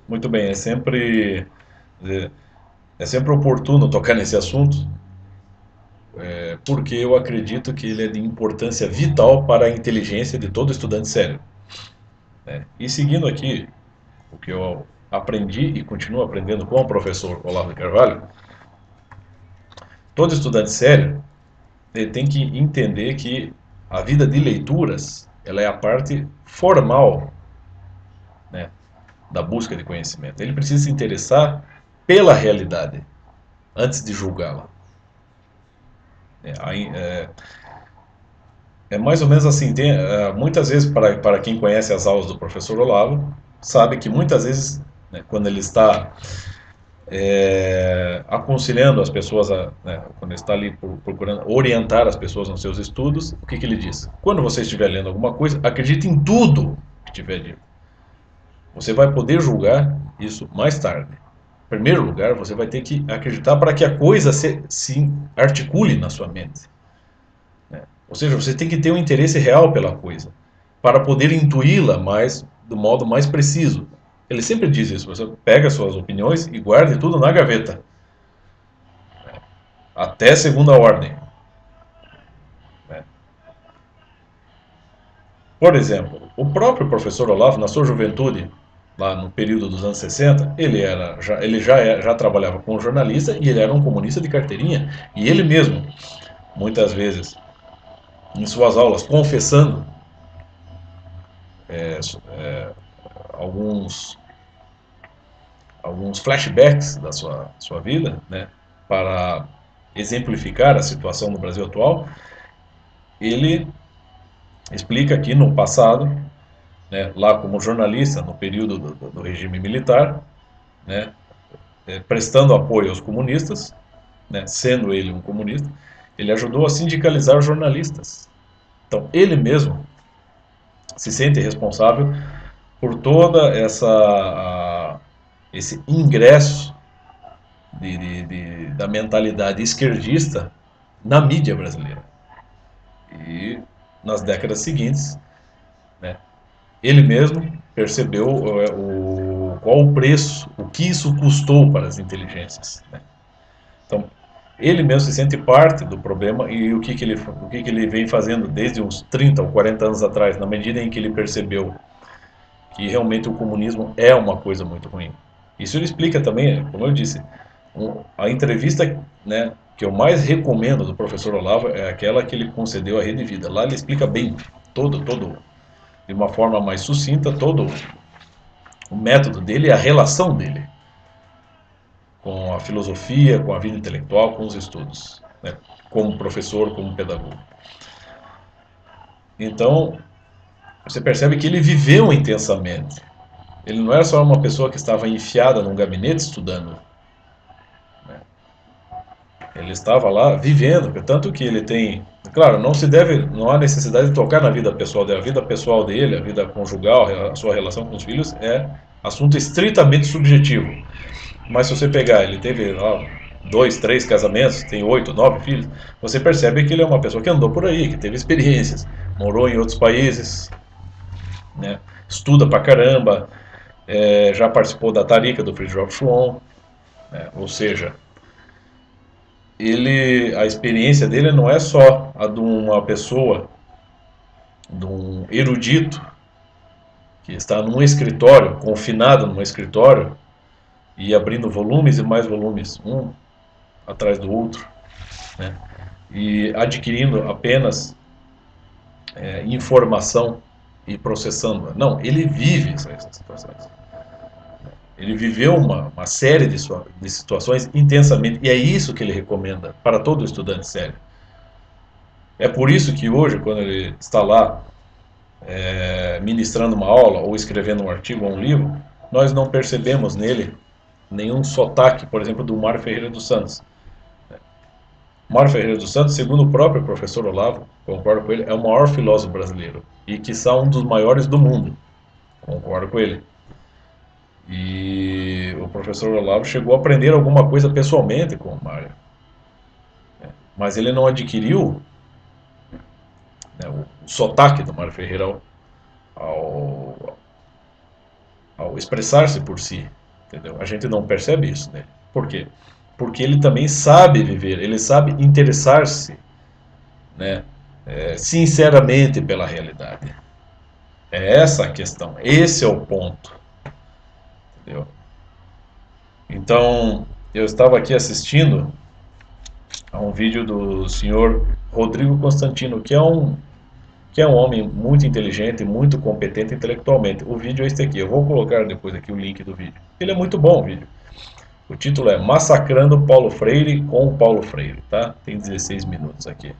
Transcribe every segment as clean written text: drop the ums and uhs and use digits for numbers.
Muito bem, é, é sempre oportuno tocar nesse assunto, porque eu acredito que ele é de importância vital para a inteligência de todo estudante sério, né? E seguindo aqui o que eu aprendi e continuo aprendendo com o professor Olavo de Carvalho, todo estudante sério ele tem que entender que a vida de leituras ela é a parte formal, né, da busca de conhecimento. Ele precisa se interessar pela realidade antes de julgá-la. É, é mais ou menos assim, muitas vezes, para quem conhece as aulas do professor Olavo, sabe que muitas vezes, né, quando ele está aconselhando as pessoas, né, quando ele está ali procurando orientar as pessoas nos seus estudos, o que ele diz? Quando você estiver lendo alguma coisa, acredite em tudo que tiver dito. Você vai poder julgar isso mais tarde. Em primeiro lugar, você vai ter que acreditar para que a coisa se articule na sua mente. Ou seja, você tem que ter um interesse real pela coisa, para poder intuí-la mais, do modo mais preciso. Ele sempre diz isso, você pega suas opiniões e guarde tudo na gaveta, até segunda ordem, né? Por exemplo, o próprio professor Olavo, na sua juventude, lá no período dos anos 60, já trabalhava como jornalista e ele era um comunista de carteirinha. E ele mesmo, muitas vezes, em suas aulas, confessando é, alguns alguns flashbacks da sua vida, né, para exemplificar a situação no Brasil atual, ele explica que no passado, né, lá como jornalista, no período do regime militar, né, prestando apoio aos comunistas, né, sendo ele um comunista, ele ajudou a sindicalizar jornalistas. Então, ele mesmo se sente responsável por toda esse ingresso da mentalidade esquerdista na mídia brasileira. E nas décadas seguintes, né, ele mesmo percebeu qual o preço, o que isso custou para as inteligências, né? Então, ele mesmo se sente parte do problema e o que ele vem fazendo desde uns 30 ou 40 anos atrás, na medida em que ele percebeu que realmente o comunismo é uma coisa muito ruim. Isso ele explica também, como eu disse, a entrevista, né, que eu mais recomendo do professor Olavo é aquela que ele concedeu à Rede Vida. Lá ele explica bem, de uma forma mais sucinta, todo o método dele e a relação dele com a filosofia, com a vida intelectual, com os estudos, né, como professor, como pedagogo. Então, você percebe que ele viveu intensamente. Ele não era só uma pessoa que estava enfiada num gabinete estudando. Ele estava lá vivendo, tanto que ele tem. Claro, não há necessidade de tocar na vida pessoal dele. A vida pessoal dele, a vida conjugal, a sua relação com os filhos é assunto estritamente subjetivo. Mas se você pegar, ele teve lá, dois, três casamentos, tem 8, 9 filhos, você percebe que ele é uma pessoa que andou por aí, que teve experiências, morou em outros países, né? Estuda pra caramba, já participou da Tarica do Fridtjof Schwann, né? Ou seja, a experiência dele não é só a de uma pessoa, de um erudito que está num escritório, confinado num escritório e abrindo volumes e mais volumes, um atrás do outro, né? E adquirindo apenas informação e processando. Não, ele vive essas situações. Ele viveu uma série de situações intensamente, e é isso que ele recomenda para todo estudante sério. É por isso que hoje, quando ele está lá ministrando uma aula ou escrevendo um artigo ou um livro, nós não percebemos nele nenhum sotaque, por exemplo, do Mário Ferreira dos Santos. Mário Ferreira dos Santos, segundo o próprio professor Olavo, concordo com ele, é o maior filósofo brasileiro e quiçá um dos maiores do mundo. Concordo com ele. E o professor Olavo chegou a aprender alguma coisa pessoalmente com o Mário, mas ele não adquiriu, né, o sotaque do Mário Ferreira ao, ao expressar-se por si, entendeu? A gente não percebe isso nele. Por quê? Porque ele também sabe viver, ele sabe interessar-se, né, sinceramente pela realidade. É essa a questão, esse é o ponto, entendeu? Então, eu estava aqui assistindo a um vídeo do senhor Rodrigo Constantino, que é um homem muito inteligente, muito competente intelectualmente. O vídeo é este aqui, eu vou colocar depois aqui o link do vídeo. Ele é muito bom o vídeo. O título é Massacrando Paulo Freire com Paulo Freire, tá? Tem 16 minutos aqui.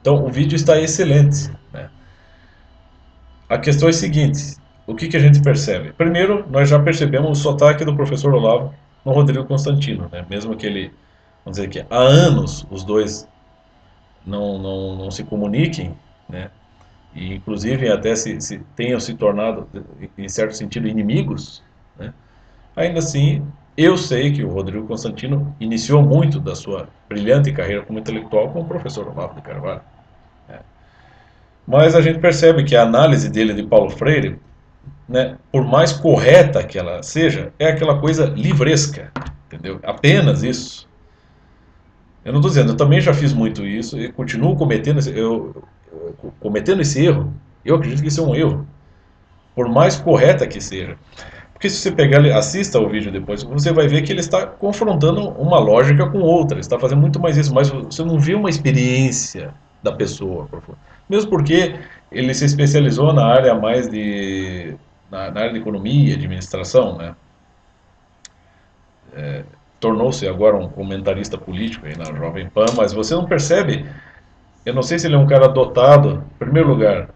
Então o vídeo está excelente, né? A questão é a seguinte, o que a gente percebe? Primeiro, nós já percebemos o sotaque do professor Olavo no Rodrigo Constantino, né? Mesmo que ele, vamos dizer que há anos os dois não se comuniquem, né? E inclusive até se tenham se tornado, em certo sentido, inimigos, né? Ainda assim, eu sei que o Rodrigo Constantino iniciou muito da sua brilhante carreira como intelectual com o professor Olavo de Carvalho, né? Mas a gente percebe que a análise dele de Paulo Freire, né, por mais correta que ela seja, é aquela coisa livresca, entendeu? Apenas isso. Eu não estou dizendo, eu também já fiz muito isso e continuo cometendo esse erro. Eu acredito que isso é um erro, por mais correta que seja. Porque se você pegar, assista ao vídeo depois, você vai ver que ele está confrontando uma lógica com outra, ele está fazendo muito mais isso, mas você não vê uma experiência da pessoa. Mesmo porque ele se especializou na área mais na área de economia, administração, né? Tornou-se agora um comentarista político aí na Jovem Pan, mas você não percebe, eu não sei se ele é um cara dotado, em primeiro lugar,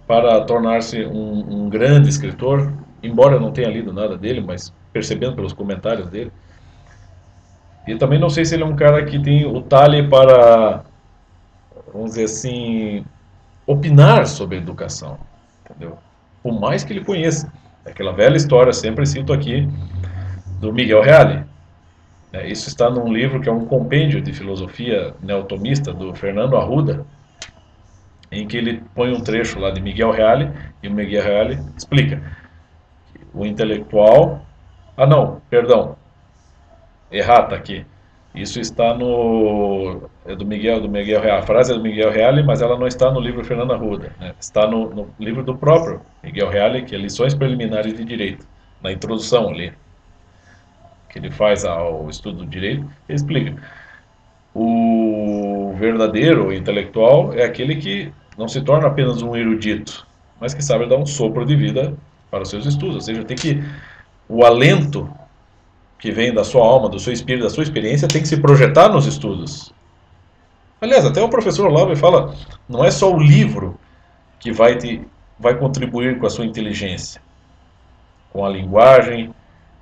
para tornar-se um grande escritor, embora eu não tenha lido nada dele, mas percebendo pelos comentários dele. E também não sei se ele é um cara que tem o talhe para, vamos dizer assim, opinar sobre educação, entendeu? Por mais que ele conheça. É aquela velha história, sempre cito aqui, do Miguel Reale. Isso está num livro que é um compêndio de filosofia neotomista do Fernando Arruda, em que ele põe um trecho lá de Miguel Reale, e o Miguel Reale explica o intelectual... Ah, não, perdão, errata aqui. Isso está no... É do Miguel Reale. A frase é do Miguel Reale, mas ela não está no livro Fernando Arruda, né? Está no livro do próprio Miguel Reale, que é Lições Preliminares de Direito, na introdução ali, que ele faz ao estudo do direito, ele explica. O verdadeiro intelectual é aquele que não se torna apenas um erudito, mas que sabe dar um sopro de vida para os seus estudos. Ou seja, tem que o alento que vem da sua alma, do seu espírito, da sua experiência, tem que se projetar nos estudos. Aliás, até o professor Olavo fala, não é só o livro que vai contribuir com a sua inteligência, com a linguagem,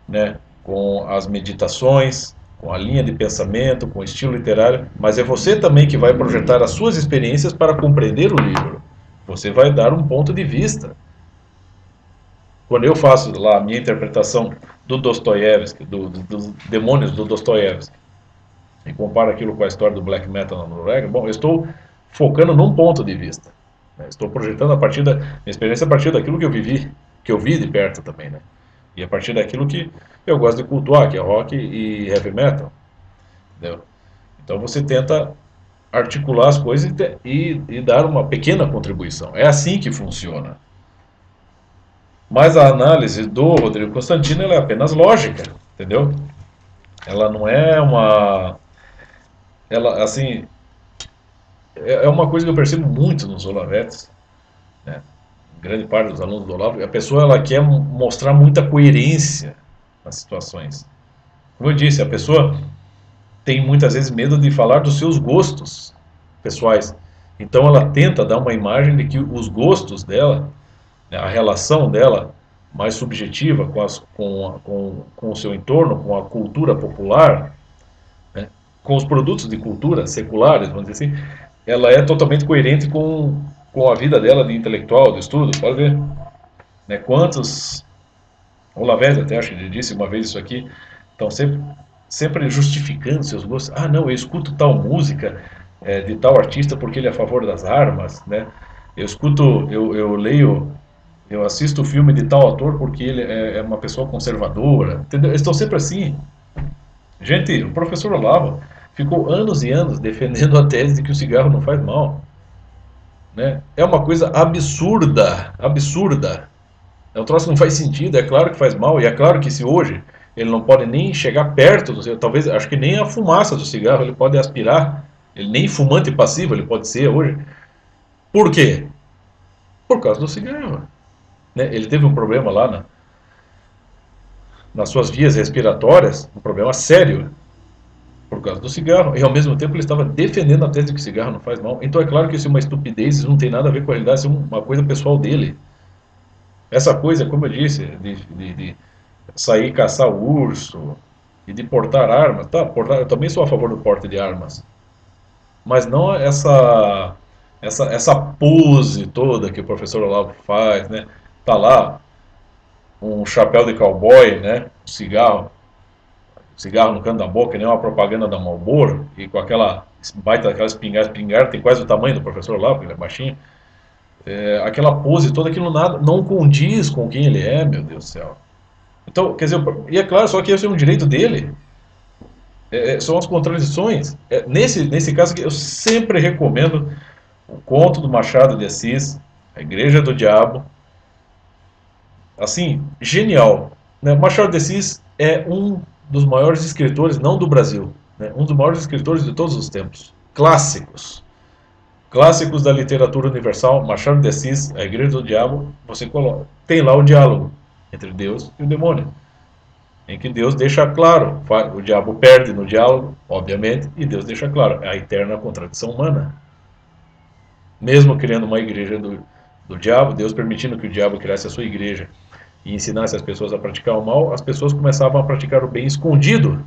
né, com as meditações, com a linha de pensamento, com o estilo literário, mas é você também que vai projetar as suas experiências para compreender o livro. Você vai dar um ponto de vista. Quando eu faço lá a minha interpretação do Dostoiévski, dos demônios do Dostoiévski, e comparo aquilo com a história do black metal na Noruega, bom, eu estou focando num ponto de vista, né? Estou projetando a partir da minha experiência a partir daquilo que eu vivi, que eu vi de perto também, né? E a partir daquilo que eu gosto de cultuar, que é rock e heavy metal, entendeu? Então você tenta articular as coisas e dar uma pequena contribuição. É assim que funciona. Mas a análise do Rodrigo Constantino ela é apenas lógica, entendeu? Ela não é uma... Ela, assim, é uma coisa que eu percebo muito nos Olavetes, né? Grande parte dos alunos do Olavo, a pessoa ela quer mostrar muita coerência nas situações. Como eu disse, a pessoa tem muitas vezes medo de falar dos seus gostos pessoais. Então ela tenta dar uma imagem de que os gostos dela, né, a relação dela mais subjetiva com o seu entorno, com a cultura popular, né, com os produtos de cultura seculares, vamos dizer assim, ela é totalmente coerente com a vida dela de intelectual, de estudo. Pode ver, né, quantos... O Lavese até acho que ele disse uma vez isso aqui, estão sempre justificando seus gostos. Ah, não, eu escuto tal música de tal artista porque ele é a favor das armas, né? Eu leio eu assisto o filme de tal ator porque ele é uma pessoa conservadora, entendeu? Eles estão sempre assim. Gente, o professor Olavo ficou anos e anos defendendo a tese de que o cigarro não faz mal, né? É uma coisa absurda, absurda. É um troço que não faz sentido, é claro que faz mal, e é claro que se hoje ele não pode nem chegar perto do cigarro, talvez, acho que nem a fumaça do cigarro ele pode aspirar, ele nem fumante passivo ele pode ser hoje. Por quê? Por causa do cigarro, né? Ele teve um problema lá nas suas vias respiratórias, um problema sério, por causa do cigarro, e ao mesmo tempo ele estava defendendo a tese de que o cigarro não faz mal. Então é claro que isso é uma estupidez, isso não tem nada a ver com a realidade, isso é uma coisa pessoal dele. Essa coisa, como eu disse, de sair caçar urso e de portar armas, tá? Eu também sou a favor do porte de armas, mas não essa pose toda que o professor Olavo faz, né? Tá lá um chapéu de cowboy, né? Um cigarro no canto da boca, nem uma propaganda da Marlboro, e com aquela baita, aquela espingarda, tem quase o tamanho do professor Olavo, porque ele é baixinho. Aquela pose toda, aquilo nada, não condiz com quem ele é, meu Deus do céu. Então, quer dizer, e é claro, só que esse é um direito dele. São as contradições. Nesse caso aqui, eu sempre recomendo o conto do Machado de Assis, A Igreja do Diabo. Assim, genial. Né? Machado de Assis é um dos maiores escritores, não do Brasil, né? Um dos maiores escritores de todos os tempos. Clássicos. Clássicos da literatura universal, Machado de Assis, A Igreja do Diabo, você coloca. Tem lá o diálogo entre Deus e o demônio, em que Deus deixa claro, o diabo perde no diálogo, obviamente, e Deus deixa claro, a eterna contradição humana. Mesmo criando uma igreja do diabo, Deus permitindo que o diabo criasse a sua igreja e ensinasse as pessoas a praticar o mal, as pessoas começavam a praticar o bem escondido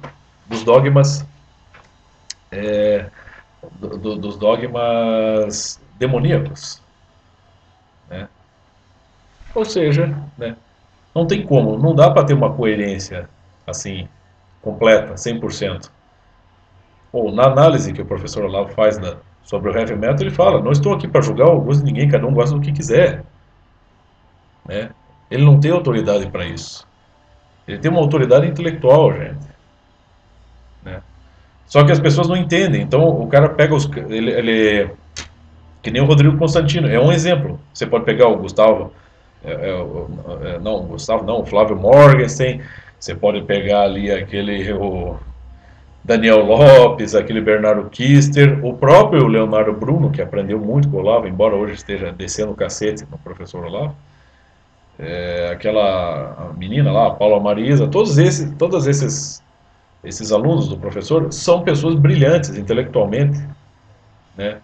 dos dogmas, é, dos dogmas demoníacos, né? Ou seja, né, não tem como, não dá para ter uma coerência assim completa, 100%. Ou na análise que o professor Olavo faz sobre o heavy metal, ele fala: não estou aqui para julgar o gosto de ninguém, cada um gosta do que quiser, né? Ele não tem autoridade para isso. Ele tem uma autoridade intelectual, gente, né? Só que as pessoas não entendem. Então o cara pega ele que nem o Rodrigo Constantino, é um exemplo. Você pode pegar o Gustavo, não, o Gustavo não, o Flávio Morgenstern, você pode pegar ali o Daniel Lopes, aquele Bernardo Kister, o próprio Leonardo Bruno, que aprendeu muito com o Olavo, embora hoje esteja descendo o cacete no professor Olavo, aquela menina lá, a Paula Marisa, todos esses alunos do professor são pessoas brilhantes intelectualmente, né?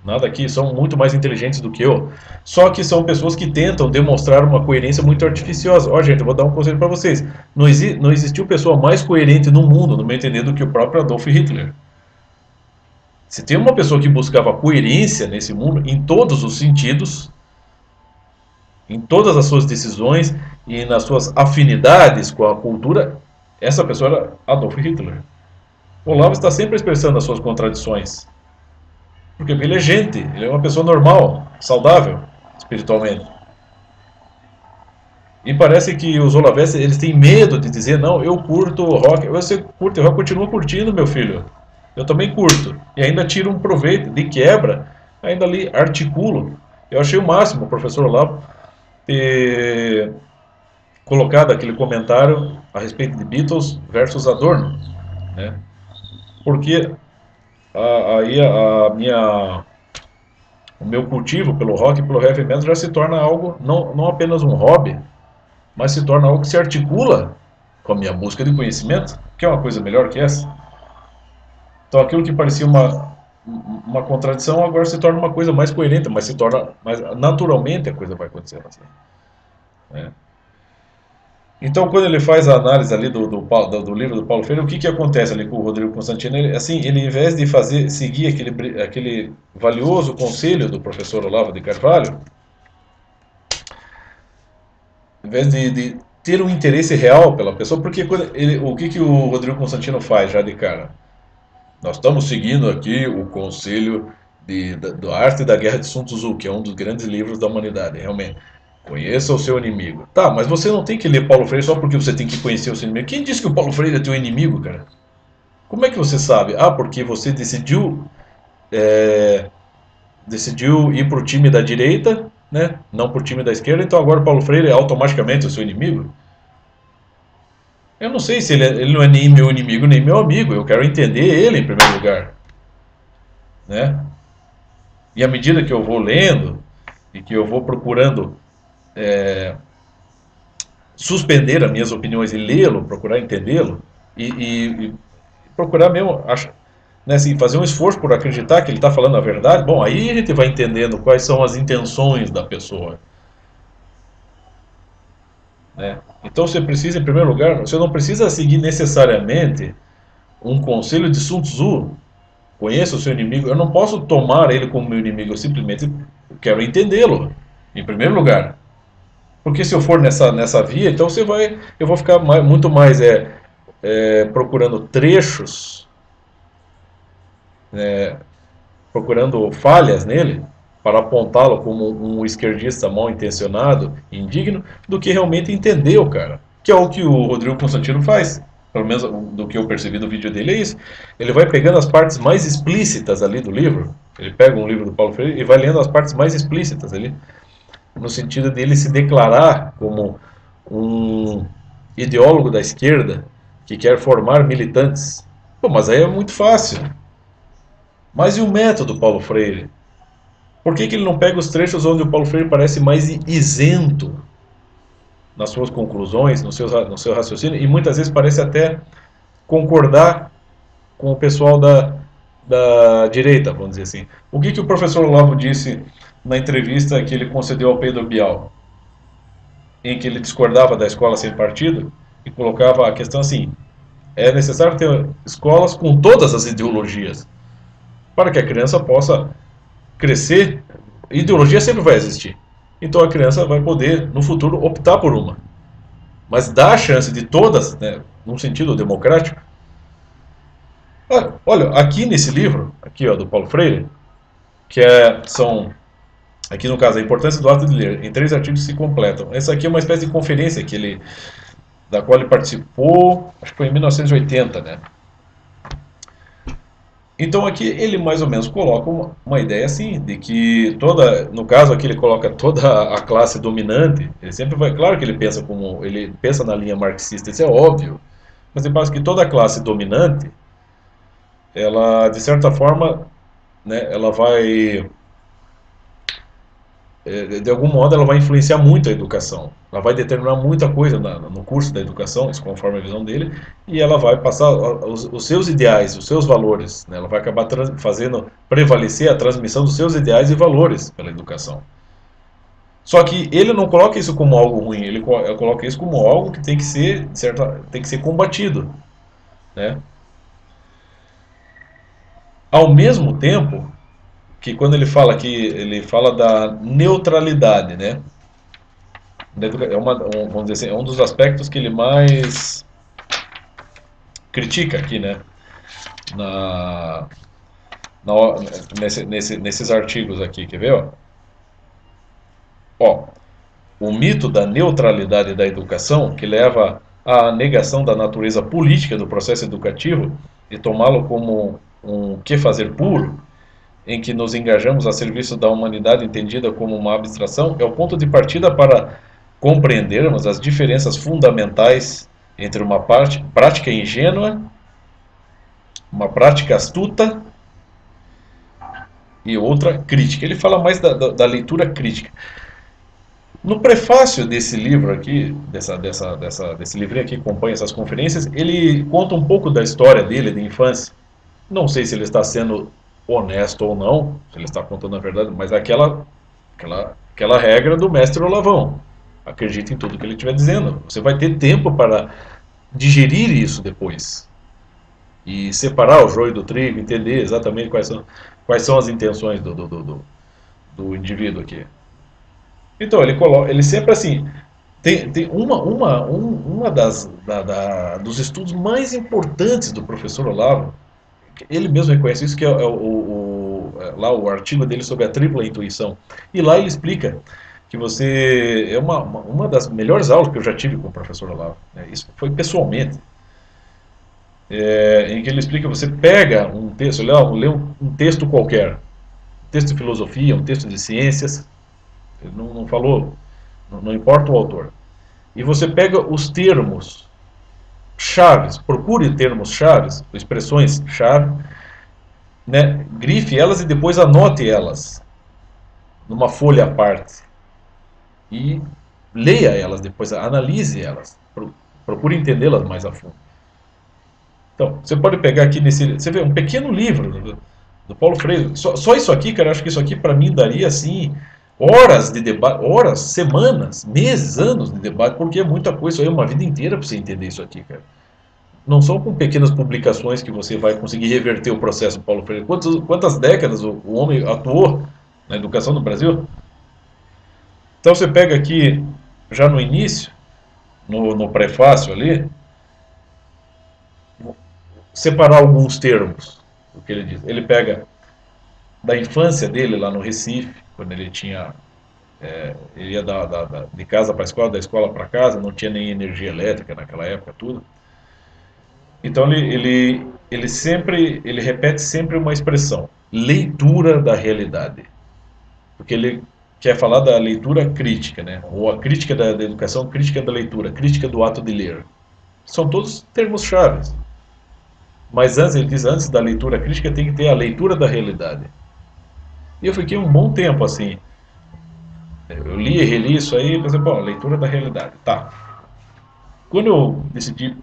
Nada aqui, são muito mais inteligentes do que eu. Só que são pessoas que tentam demonstrar uma coerência muito artificiosa. Ó, gente, eu vou dar um conselho para vocês. Não existiu pessoa mais coerente no mundo, no meu entender, do que o próprio Adolf Hitler. Se tem uma pessoa que buscava coerência nesse mundo, em todos os sentidos, em todas as suas decisões e nas suas afinidades com a cultura, essa pessoa era Adolf Hitler. Olavo está sempre expressando as suas contradições. Porque ele é gente, ele é uma pessoa normal, saudável, espiritualmente. E parece que os olavenses, eles têm medo de dizer, não, eu curto rock. Você curte rock, continua curtindo, meu filho. Eu também curto. E ainda tiro um proveito, de quebra, ainda ali articulo. Eu achei o máximo o professor Olavo ter colocado aquele comentário a respeito de Beatles versus Adorno, né? Porque aí o meu cultivo pelo rock e pelo heavy metal já se torna algo, não apenas um hobby, mas se torna algo que se articula com a minha busca de conhecimento, que é uma coisa melhor que essa. Então aquilo que parecia uma contradição agora se torna uma coisa mais coerente, mas se torna, mas naturalmente a coisa vai acontecendo assim, né? Então, quando ele faz a análise ali do livro do Paulo Freire, o que acontece ali com o Rodrigo Constantino? Ele em vez de seguir aquele valioso conselho do professor Olavo de Carvalho, em vez de ter um interesse real pela pessoa, porque o que o Rodrigo Constantino faz já de cara? Nós estamos seguindo aqui o conselho da arte da guerra de Sun Tzu, que é um dos grandes livros da humanidade, realmente. Conheça o seu inimigo. Tá, mas você não tem que ler Paulo Freire só porque você tem que conhecer o seu inimigo. Quem disse que o Paulo Freire é teu inimigo, cara? Como é que você sabe? Ah, porque você decidiu ir pro time da direita, né? Não pro time da esquerda, então agora o Paulo Freire é automaticamente o seu inimigo? Eu não sei se ele não é nem meu inimigo nem meu amigo. Eu quero entender ele em primeiro lugar, né? E à medida que eu vou lendo e que eu vou procurando suspender as minhas opiniões e lê-lo, procurar entendê-lo e procurar mesmo, né, assim, fazer um esforço por acreditar que ele está falando a verdade, bom, aí a gente vai entendendo quais são as intenções da pessoa, né? Então você precisa, em primeiro lugar, você não precisa seguir necessariamente um conselho de Sun Tzu. Conheça o seu inimigo. Eu não posso tomar ele como meu inimigo, eu simplesmente quero entendê-lo, em primeiro lugar. Porque se eu for nessa via, então eu vou ficar muito mais procurando trechos, procurando falhas nele, para apontá-lo como um esquerdista mal intencionado e indigno, do que realmente entender o cara. Que é o que o Rodrigo Constantino faz. Pelo menos do que eu percebi do vídeo dele é isso. Ele vai pegando as partes mais explícitas ali do livro. Ele pega um livro do Paulo Freire e vai lendo as partes mais explícitas ali, no sentido dele se declarar como um ideólogo da esquerda que quer formar militantes. Pô, mas aí é muito fácil. Mas e o método Paulo Freire? Por que ele não pega os trechos onde o Paulo Freire parece mais isento nas suas conclusões, no seu raciocínio, e muitas vezes parece até concordar com o pessoal da direita, vamos dizer assim. O que o professor Olavo disse na entrevista que ele concedeu ao Pedro Bial, em que ele discordava da escola sem partido e colocava a questão assim: é necessário ter escolas com todas as ideologias para que a criança possa crescer. Ideologia sempre vai existir. Então a criança vai poder, no futuro, optar por uma. Mas dá a chance de todas, né, num sentido democrático. Olha, aqui nesse livro, aqui ó, do Paulo Freire, são, aqui no caso, a importância do ato de ler, em 3 artigos se completam. Essa aqui é uma espécie de conferência da qual ele participou, acho que foi em 1980, né? Então aqui ele mais ou menos coloca uma ideia assim, de que no caso aqui ele coloca toda a classe dominante, ele sempre vai, claro que ele pensa na linha marxista, isso é óbvio, mas ele fala que toda a classe dominante, ela de certa forma, né, ela vai de algum modo ela vai influenciar muito a educação. Ela vai determinar muita coisa no curso da educação, isso conforme a visão dele, e ela vai passar os seus ideais, os seus valores, né? Ela vai acabar fazendo prevalecer a transmissão dos seus ideais e valores pela educação. Só que ele não coloca isso como algo ruim, ele coloca isso como algo que tem que ser, tem que ser combatido, né? Ao mesmo tempo que quando ele fala aqui, ele fala da neutralidade, né? Vamos dizer assim, é um dos aspectos que ele mais critica aqui, né? Na, na, nesses artigos aqui, quer ver? Ó, o mito da neutralidade da educação, que leva à negação da natureza política do processo educativo e tomá-lo como um que fazer puro, em que nos engajamos a serviço da humanidade entendida como uma abstração, é o ponto de partida para compreendermos as diferenças fundamentais entre uma prática ingênua, uma prática astuta e outra crítica. Ele fala mais da leitura crítica. No prefácio desse livro aqui, desse livrinho aqui que acompanha essas conferências, ele conta um pouco da história dele, de infância. Não sei se ele está sendo honesto ou não, se ele está contando a verdade, mas é aquela regra do mestre Olavão. Acredite em tudo que ele estiver dizendo. Você vai ter tempo para digerir isso depois. E separar o joio do trigo, entender exatamente quais são as intenções do indivíduo aqui. Então, ele sempre assim, tem uma dos estudos mais importantes do professor Olavo, ele mesmo reconhece isso, que lá o artigo dele sobre a tripla intuição. E lá ele explica que você... É uma das melhores aulas que eu já tive com o professor Olavo, né? Isso foi pessoalmente. Em que ele explica, você pega um texto, lê um texto qualquer, um texto de filosofia, um texto de ciências, ele não falou, não importa o autor, e você pega os termos chaves, procure termos chaves, expressões chave, né, grife elas e depois anote elas numa folha à parte e leia elas depois, analise elas, procure entendê-las mais a fundo. Então, você pode pegar aqui nesse, você vê um pequeno livro do Paulo Freire, só isso aqui, cara, eu acho que isso aqui para mim daria assim horas de debate, horas, semanas, meses, anos de debate, porque é muita coisa, isso aí é uma vida inteira para você entender isso aqui, cara. Não são com pequenas publicações que você vai conseguir reverter o processo Paulo Freire. Quantas décadas o homem atuou na educação no Brasil? Então você pega aqui, já no início, no prefácio ali, separar alguns termos do que ele diz. Ele pega da infância dele lá no Recife, quando ele tinha ele ia de casa para a escola, da escola para casa, não tinha nem energia elétrica naquela época, tudo. Então ele repete sempre uma expressão, leitura da realidade, porque ele quer falar da leitura crítica, né? Ou a crítica da educação, crítica da leitura, crítica do ato de ler. São todos termos chaves. Mas antes, ele diz, antes da leitura crítica tem que ter a leitura da realidade. E eu fiquei um bom tempo assim. Eu li e reli isso aí e pensei, bom, leitura da realidade. Tá. Quando eu decidi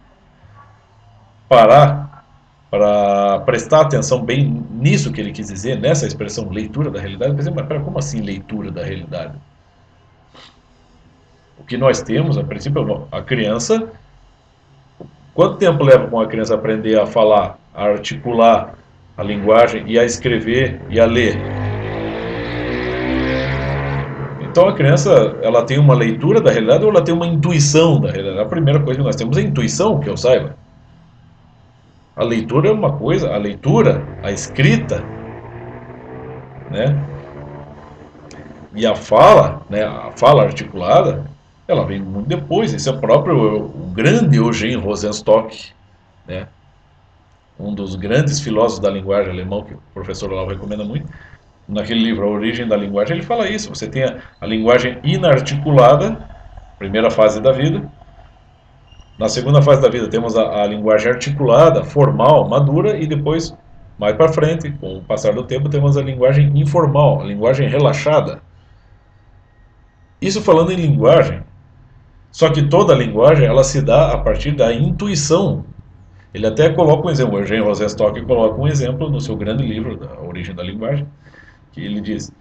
parar para prestar atenção bem nisso que ele quis dizer, nessa expressão leitura da realidade, eu pensei, mas pera, como assim leitura da realidade? O que nós temos, a princípio, a criança, quanto tempo leva para uma criança aprender a falar, a articular a linguagem e a escrever e a ler? Então a criança, ela tem uma leitura da realidade ou ela tem uma intuição da realidade? A primeira coisa que nós temos é a intuição, que eu saiba. A leitura é uma coisa, a leitura, a escrita, né? E a fala, né, a fala articulada, ela vem muito depois. Esse é o próprio, o grande Eugen Rosenstock, né? Um dos grandes filósofos da linguagem alemão, que o professor Lau recomenda muito. Naquele livro, A Origem da Linguagem, ele fala isso. Você tem a linguagem inarticulada, primeira fase da vida. Na segunda fase da vida temos a linguagem articulada, formal, madura, e depois, mais para frente, com o passar do tempo, temos a linguagem informal, a linguagem relaxada. Isso falando em linguagem, só que toda a linguagem ela se dá a partir da intuição. Ele até coloca um exemplo, o Eugênio Rosenstock coloca um exemplo no seu grande livro, A Origem da Linguagem, que ele diz,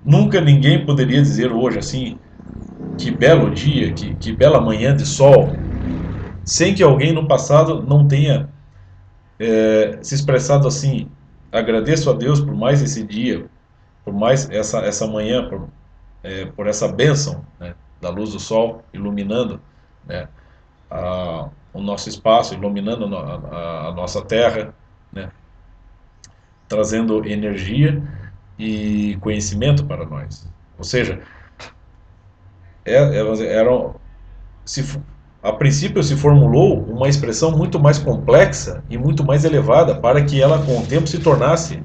nunca ninguém poderia dizer hoje assim, que belo dia, que bela manhã de sol, sem que alguém no passado não tenha se expressado assim, agradeço a Deus por mais esse dia, por mais essa manhã, por essa bênção, né, da luz do sol iluminando, né, o nosso espaço, iluminando a nossa terra, né, trazendo energia e conhecimento para nós. Ou seja, era, se, a princípio se formulou uma expressão muito mais complexa e muito mais elevada para que ela com o tempo se tornasse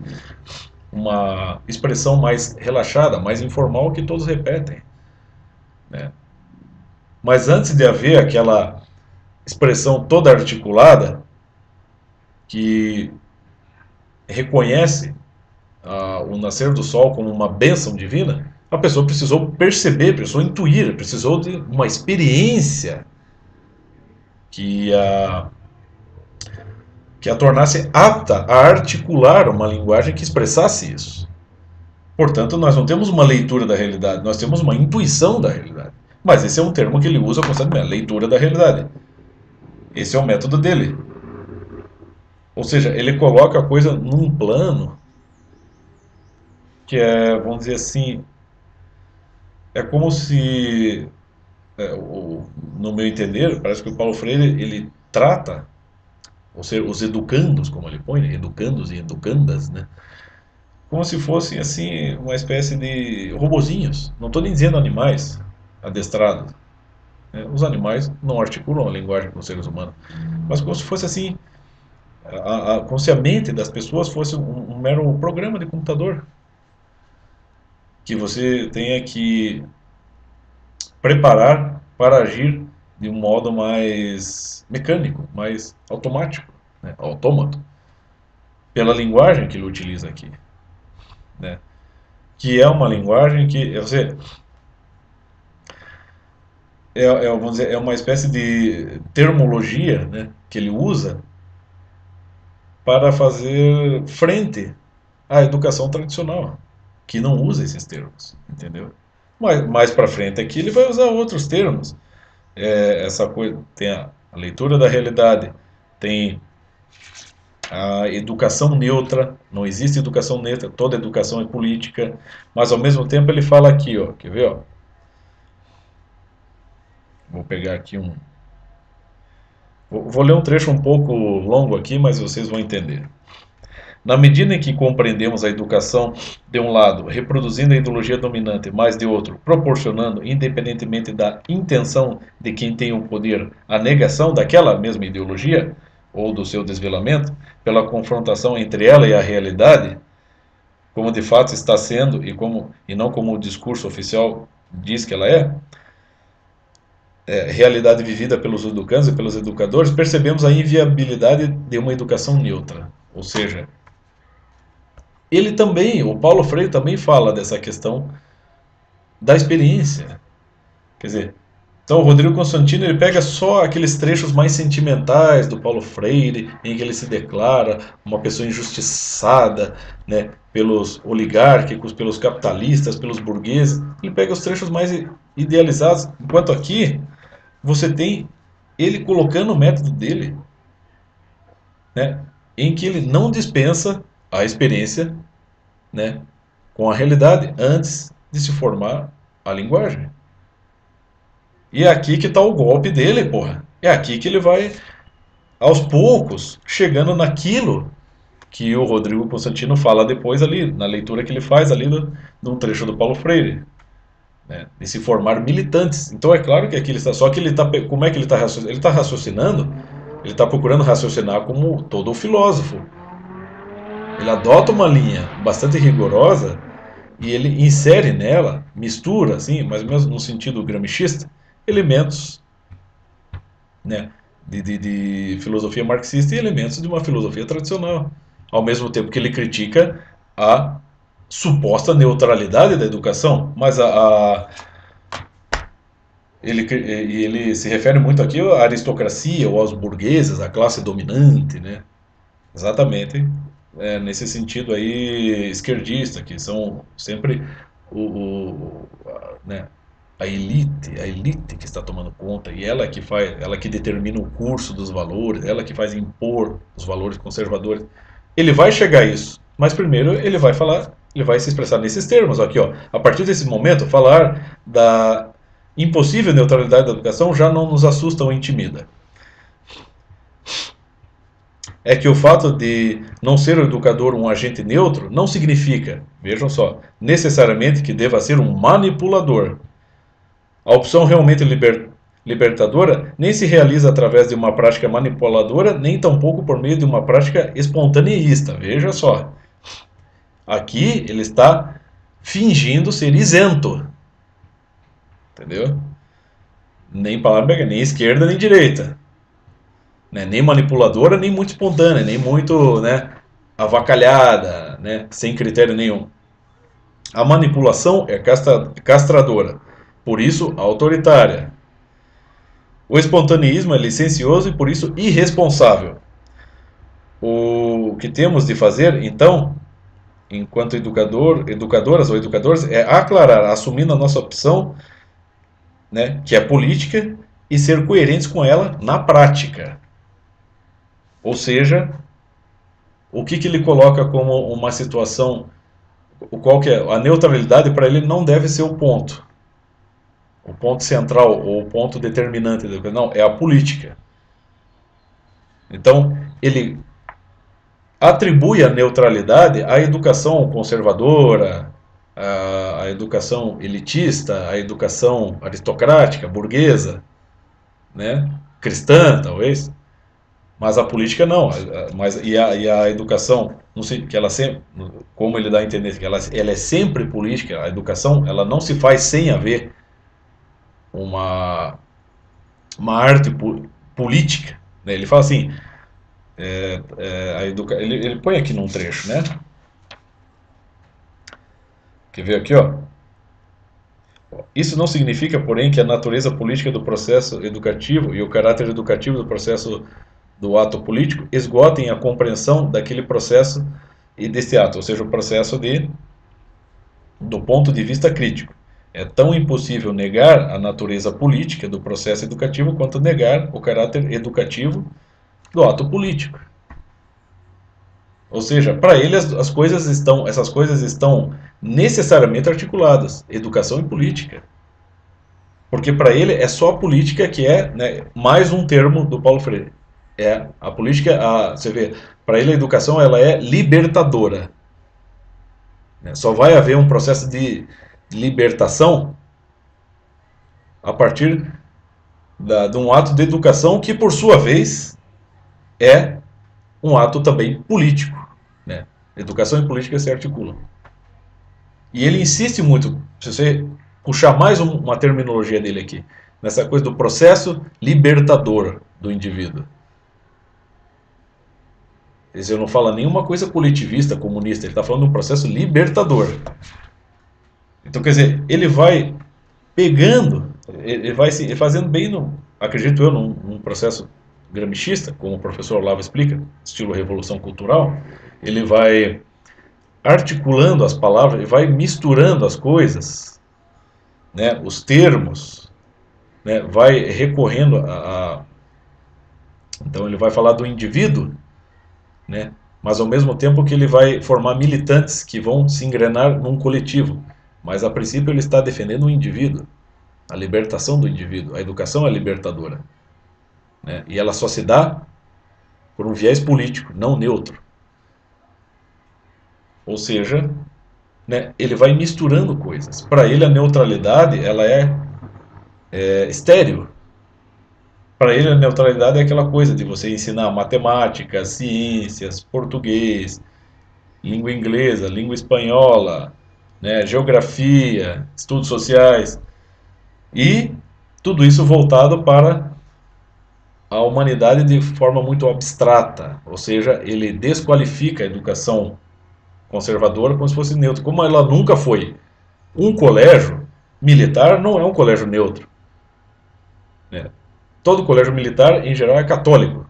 uma expressão mais relaxada, mais informal que todos repetem, né? Mas antes de haver aquela expressão toda articulada que reconhece o nascer do sol como uma bênção divina, a pessoa precisou perceber, precisou intuir, precisou de uma experiência que que a tornasse apta a articular uma linguagem que expressasse isso. Portanto, nós não temos uma leitura da realidade, nós temos uma intuição da realidade. Mas esse é um termo que ele usa constantemente, leitura da realidade. Esse é o método dele. Ou seja, ele coloca a coisa num plano que é, vamos dizer assim, é como se, no meu entender, parece que o Paulo Freire ele trata, ou seja, os educandos, como ele põe, né, educandos e educandas, né? como se fossem assim uma espécie de robozinhos. Não estou nem dizendo animais adestrados, né? Os animais não articulam a linguagem com os seres humanos, mas como se fosse assim, como se a mente das pessoas fosse um mero programa de computador que você tenha que preparar para agir de um modo mais mecânico, mais automático, né? Autômato, pela linguagem que ele utiliza aqui, né? Que é uma linguagem que você vamos dizer, é uma espécie de termologia, né, que ele usa para fazer frente à educação tradicional, que não usa esses termos, entendeu? Mas mais para frente aqui ele vai usar outros termos. Essa coisa tem a leitura da realidade, tem a educação neutra. Não existe educação neutra, toda educação é política, mas ao mesmo tempo ele fala aqui, ó, quer ver, ó? Vou pegar aqui um. Vou ler um trecho um pouco longo aqui, mas vocês vão entender. Na medida em que compreendemos a educação, de um lado, reproduzindo a ideologia dominante, mas de outro, proporcionando, independentemente da intenção de quem tem o poder, a negação daquela mesma ideologia, ou do seu desvelamento, pela confrontação entre ela e a realidade, como de fato está sendo e não como o discurso oficial diz que ela realidade vivida pelos educandos e pelos educadores, percebemos a inviabilidade de uma educação neutra. Ou seja, ele também, o Paulo Freire também fala dessa questão da experiência. Quer dizer, então o Rodrigo Constantino ele pega só aqueles trechos mais sentimentais do Paulo Freire, em que ele se declara uma pessoa injustiçada, né, pelos oligárquicos, pelos capitalistas, pelos burgueses. Ele pega os trechos mais idealizados, enquanto aqui você tem ele colocando o método dele, né, em que ele não dispensa a experiência, né, com a realidade antes de se formar a linguagem. E é aqui que está o golpe dele, porra. É aqui que ele vai, aos poucos, chegando naquilo que o Rodrigo Constantino fala depois ali, na leitura que ele faz ali de um trecho do Paulo Freire, né, de se formar militantes. Então é claro que aqui ele está, só que ele está, como é que ele está raciocinando? Ele está raciocinando, ele está procurando raciocinar como todo o filósofo. Ele adota uma linha bastante rigorosa e ele insere nela, mistura, assim, mais ou menos no sentido gramsciista, elementos, né, de filosofia marxista e elementos de uma filosofia tradicional. Ao mesmo tempo que ele critica a suposta neutralidade da educação, mas ele se refere muito aqui à aristocracia ou aos burgueses, à classe dominante, né? Exatamente, nesse sentido aí esquerdista, que são sempre né, a elite que está tomando conta e ela que faz, ela que determina o curso dos valores, ela que faz impor os valores conservadores. Ele vai chegar a isso, mas primeiro ele vai falar, ele vai se expressar nesses termos aqui, ó. A partir desse momento, falar da impossível neutralidade da educação já não nos assusta ou intimida. É que o fato de não ser o educador um agente neutro não significa, vejam só, necessariamente que deva ser um manipulador. A opção realmente libertadora nem se realiza através de uma prática manipuladora, nem tampouco por meio de uma prática espontaneísta. Veja só. Aqui ele está fingindo ser isento. Entendeu? Nem palavra, nem esquerda nem direita. Né? Nem manipuladora, nem muito espontânea, nem muito, né, avacalhada, né, sem critério nenhum. A manipulação é castradora, por isso autoritária. O espontaneísmo é licencioso e por isso irresponsável. O que temos de fazer, então, enquanto educadoras ou educadores, é aclarar, assumindo a nossa opção, né, que é política, e ser coerentes com ela na prática. Ou seja, o que ele coloca como uma situação, qual que é a neutralidade para ele não deve ser o ponto central ou o ponto determinante, não, é a política. Então, ele atribui a neutralidade à educação conservadora, à educação elitista, à educação aristocrática, burguesa, né? Cristã, talvez. Mas a política não. E a educação, não sei, que ela sempre, como ele dá a entender, que ela é sempre política. A educação, ela não se faz sem haver uma, uma arte política, né? Ele fala assim, ele põe aqui num trecho, né? Quer ver aqui, ó? Isso não significa, porém, que a natureza política do processo educativo e o caráter educativo do processo do ato político esgotem a compreensão daquele processo e desse ato, ou seja, o processo do ponto de vista crítico. É tão impossível negar a natureza política do processo educativo quanto negar o caráter educativo do ato político. Ou seja, para ele essas coisas estão necessariamente articuladas, educação e política. Porque para ele é só a política que é, né, mais um termo do Paulo Freire. É a política, você vê, para ele a educação ela é libertadora. Só vai haver um processo de libertação a partir de um ato de educação que, por sua vez, é um ato também político. Né? Educação e política se articulam. E ele insiste muito, se você puxar mais uma terminologia dele aqui, nessa coisa do processo libertador do indivíduo. Ele não fala nenhuma coisa coletivista, comunista, ele está falando de um processo libertador. Então, quer dizer, ele vai pegando, ele vai se fazendo bem, acredito eu, num processo gramscista, como o professor Olavo explica, estilo revolução cultural, ele vai articulando as palavras, ele vai misturando as coisas, né, os termos, né, vai recorrendo então ele vai falar do indivíduo, né, mas ao mesmo tempo que ele vai formar militantes que vão se engrenar num coletivo. Mas a princípio ele está defendendo o indivíduo, a libertação do indivíduo. A educação é libertadora, né? E ela só se dá por um viés político, não neutro. Ou seja, né, ele vai misturando coisas. Para ele a neutralidade ela é estéril. Para ele a neutralidade é aquela coisa de você ensinar matemática, ciências, português, língua inglesa, língua espanhola, né, geografia, estudos sociais, e tudo isso voltado para a humanidade de forma muito abstrata, ou seja, ele desqualifica a educação conservadora como se fosse neutra, como ela nunca foi. Um colégio militar não é um colégio neutro, né? Todo colégio militar, em geral, é católico.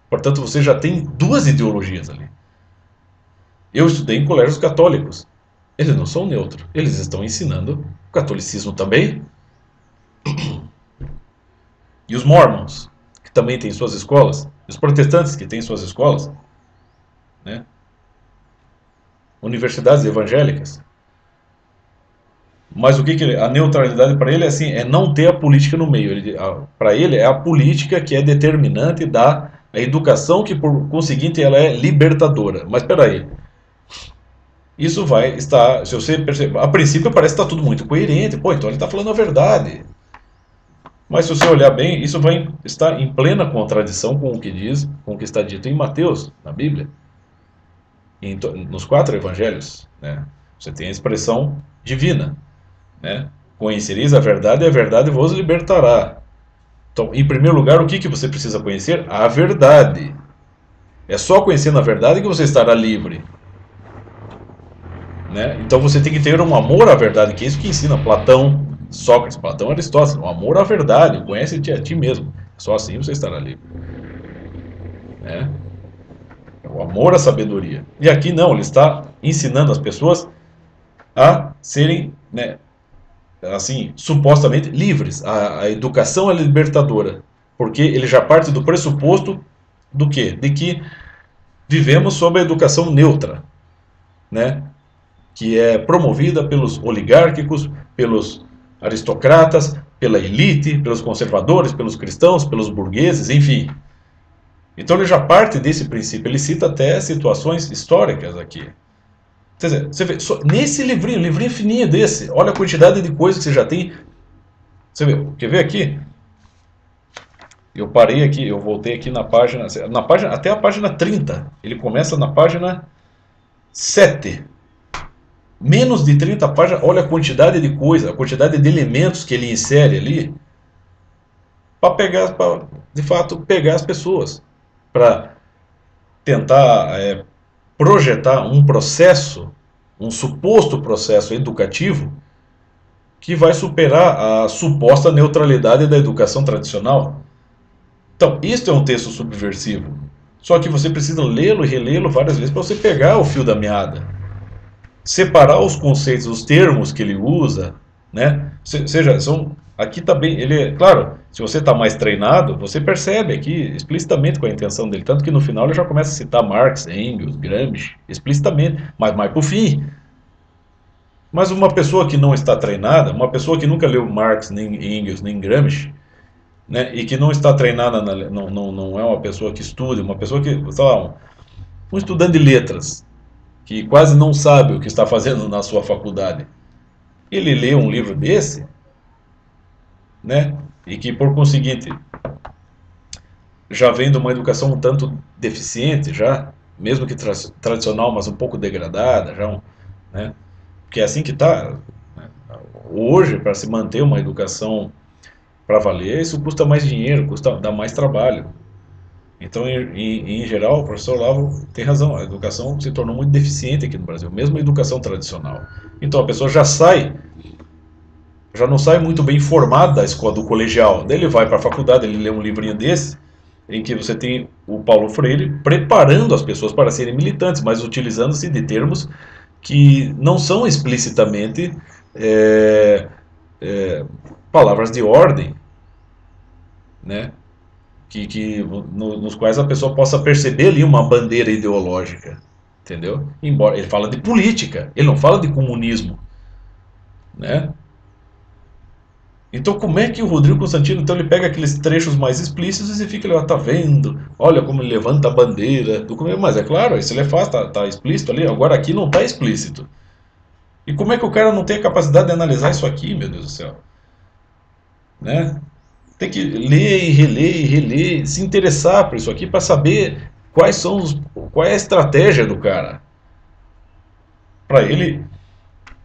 Portanto, você já tem duas ideologias ali. Eu estudei em colégios católicos. Eles não são neutros. Eles estão ensinando o catolicismo também. E os mormons, que também têm suas escolas. E os protestantes, que têm suas escolas. Né? Universidades evangélicas. Mas o que a neutralidade para ele é assim, é não ter a política no meio. Para ele é a política que é determinante da a educação que por conseguinte ela é libertadora. Mas espera aí. Isso vai estar, se você perceber, a princípio parece que está tudo muito coerente. Pô, então ele está falando a verdade. Mas se você olhar bem, isso vai estar em plena contradição com o que diz, com o que está dito em Mateus, na Bíblia, nos 4 evangelhos, né? Você tem a expressão divina, né? Conhecereis a verdade e a verdade vos libertará. Então, em primeiro lugar, o que você precisa conhecer? A verdade. É só conhecendo a verdade que você estará livre. Né? Então você tem que ter um amor à verdade, que é isso que ensina Platão, Sócrates, Platão, Aristóteles, um amor à verdade, conhece-te a ti mesmo. Só assim você estará livre. Né? O amor à sabedoria. E aqui não, ele está ensinando as pessoas a serem, né, assim, supostamente livres. A educação é libertadora, porque ele já parte do pressuposto do quê? De que vivemos sob a educação neutra, né? Que é promovida pelos oligárquicos, pelos aristocratas, pela elite, pelos conservadores, pelos cristãos, pelos burgueses, enfim. Então ele já parte desse princípio, ele cita até situações históricas aqui. Quer dizer, você vê, nesse livrinho fininho desse, olha a quantidade de coisas que você já tem. Você vê, quer ver aqui? Eu parei aqui, eu voltei aqui na página, até a página 30. Ele começa na página 7. Menos de 30 páginas, olha a quantidade de coisa, a quantidade de elementos que ele insere ali para pegar, para de fato pegar as pessoas, para tentar projetar um processo, um suposto processo educativo que vai superar a suposta neutralidade da educação tradicional. Então, isto é um texto subversivo. Só que você precisa lê-lo e relê-lo várias vezes para você pegar o fio da meada. Separar os conceitos, os termos que ele usa, né? Seja, aqui está bem, ele é, claro, se você está mais treinado, você percebe aqui explicitamente qual é a intenção dele, tanto que no final ele já começa a citar Marx, Engels, Gramsci, explicitamente, mas mais para o fim. Mas uma pessoa que não está treinada, uma pessoa que nunca leu Marx, nem Engels, nem Gramsci, né, e que não está treinada, não é uma pessoa que estuda, uma pessoa que, sei lá, um estudante de letras, que quase não sabe o que está fazendo na sua faculdade, ele lê um livro desse, né, e que por conseguinte já vem de uma educação um tanto deficiente, já, mesmo que tradicional, mas um pouco degradada, já, né, porque é assim que está. Né, hoje, para se manter uma educação para valer, isso custa mais dinheiro, dá mais trabalho. Então, em geral, o professor Olavo tem razão, a educação se tornou muito deficiente aqui no Brasil, mesmo a educação tradicional. Então a pessoa já não sai muito bem formada da escola, do colegial. Daí ele vai para a faculdade, ele lê um livrinho desse, em que você tem o Paulo Freire preparando as pessoas para serem militantes, mas utilizando-se de termos que não são explicitamente é, palavras de ordem, né? Nos quais a pessoa possa perceber ali uma bandeira ideológica, entendeu? Embora ele fala de política, ele não fala de comunismo, né? Então como é que o Rodrigo Constantino então ele pega aqueles trechos mais explícitos e fica ali, ó, tá vendo? Olha como ele levanta a bandeira do comunismo, mas é claro, isso ele faz, tá explícito ali, agora aqui não tá explícito. E como é que o cara não tem a capacidade de analisar isso aqui, meu Deus do céu, né? Tem que ler e reler, se interessar por isso aqui para saber qual é a estratégia do cara. Para ele,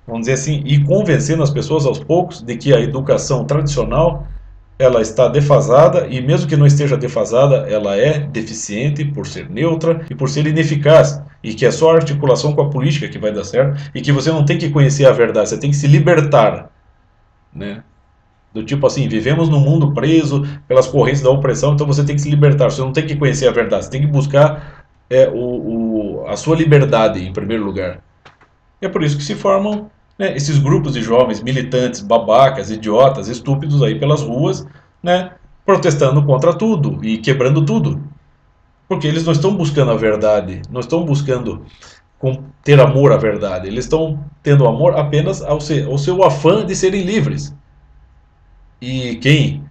vamos dizer assim, ir convencendo as pessoas aos poucos de que a educação tradicional ela está defasada e mesmo que não esteja defasada, ela é deficiente por ser neutra e por ser ineficaz e que é só a articulação com a política que vai dar certo e que você não tem que conhecer a verdade, você tem que se libertar, né? Do tipo assim, vivemos num mundo preso pelas correntes da opressão, então você tem que se libertar. Você não tem que conhecer a verdade, você tem que buscar a sua liberdade em primeiro lugar. E é por isso que se formam, né, esses grupos de jovens militantes, babacas, idiotas, estúpidos aí pelas ruas, né, protestando contra tudo e quebrando tudo. Porque eles não estão buscando a verdade, não estão buscando ter amor à verdade, eles estão tendo amor apenas ao seu afã de serem livres. E quem